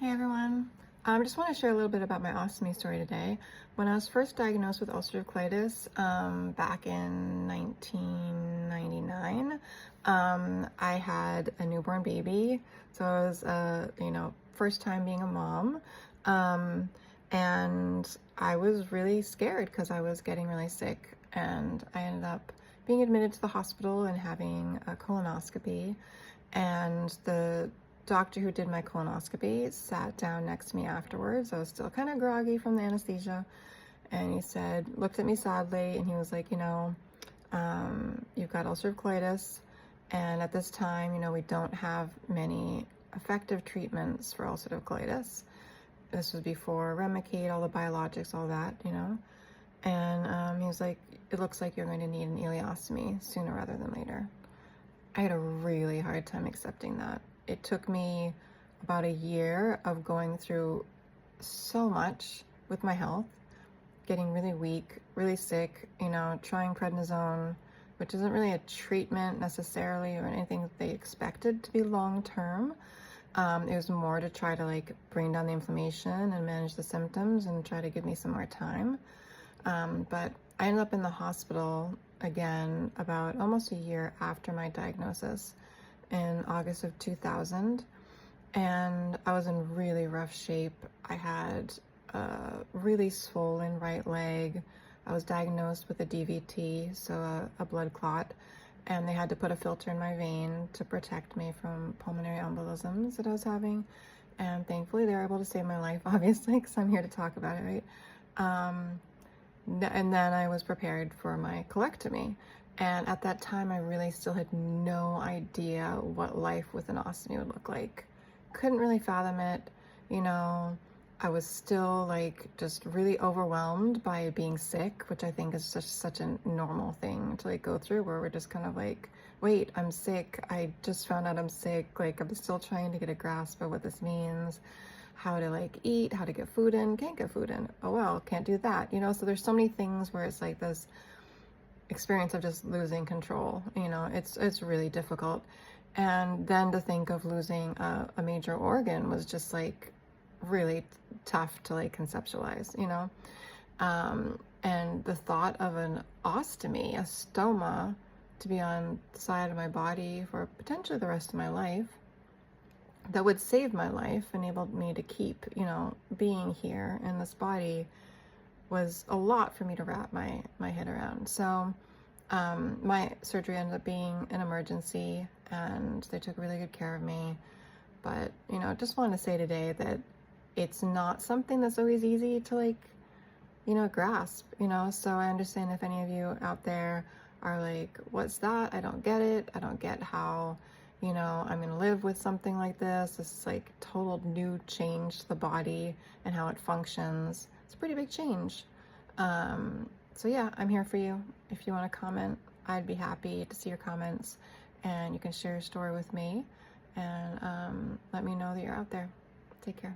Hey everyone. I just want to share a little bit about my ostomy story today. When I was first diagnosed with ulcerative colitis back in 1999, I had a newborn baby. So I was, first time being a mom. Um, and I was really scared because I was getting really sick. And I ended up being admitted to the hospital and having a colonoscopy. And the doctor who did my colonoscopy sat down next to me afterwards. I was still kind of groggy from the anesthesia. And he said, looked at me sadly, and he was like, you've got ulcerative colitis. And at this time, we don't have many effective treatments for ulcerative colitis. This was before Remicade, all the biologics, all that, And he was like, it looks like you're going to need an ileostomy sooner rather than later. I had a really hard time accepting that. It took me about a year of going through so much with my health, getting really weak, really sick, trying prednisone, which isn't really a treatment necessarily or anything that they expected to be long term. It was more to try to bring down the inflammation and manage the symptoms and try to give me some more time. But I ended up in the hospital again about almost a year after my diagnosis in August of 2000, and I was in really rough shape. I had a really swollen right leg. I was diagnosed with a DVT, so a blood clot, and they had to put a filter in my vein to protect me from pulmonary embolisms that I was having, and thankfully they were able to save my life, obviously, because I'm here to talk about it, right? And then I was prepared for my colectomy. And at that time, I really still had no idea what life with an ostomy would look like. Couldn't really fathom it. I was still just really overwhelmed by being sick, which I think is such a normal thing to go through, where we're just kind of wait, I'm sick. I just found out I'm sick. I'm still trying to get a grasp of what this means. How to eat, how to get food in, can't get food in. Oh well, can't do that. So there's so many things where it's this experience of just losing control. It's really difficult. And then to think of losing a major organ was just really tough to conceptualize, and the thought of an ostomy, a stoma, to be on the side of my body for potentially the rest of my life, that would save my life, enabled me to keep, being here in this body, was a lot for me to wrap my head around. So my surgery ended up being an emergency, and they took really good care of me. But, just wanted to say today that it's not something that's always easy to grasp, So I understand if any of you out there are what's that? I don't get it. I don't get how I'm gonna live with something like this. This is total new change to the body and how it functions. It's a pretty big change. So yeah, I'm here for you. If you want to comment, I'd be happy to see your comments, and you can share your story with me and let me know that you're out there. Take care.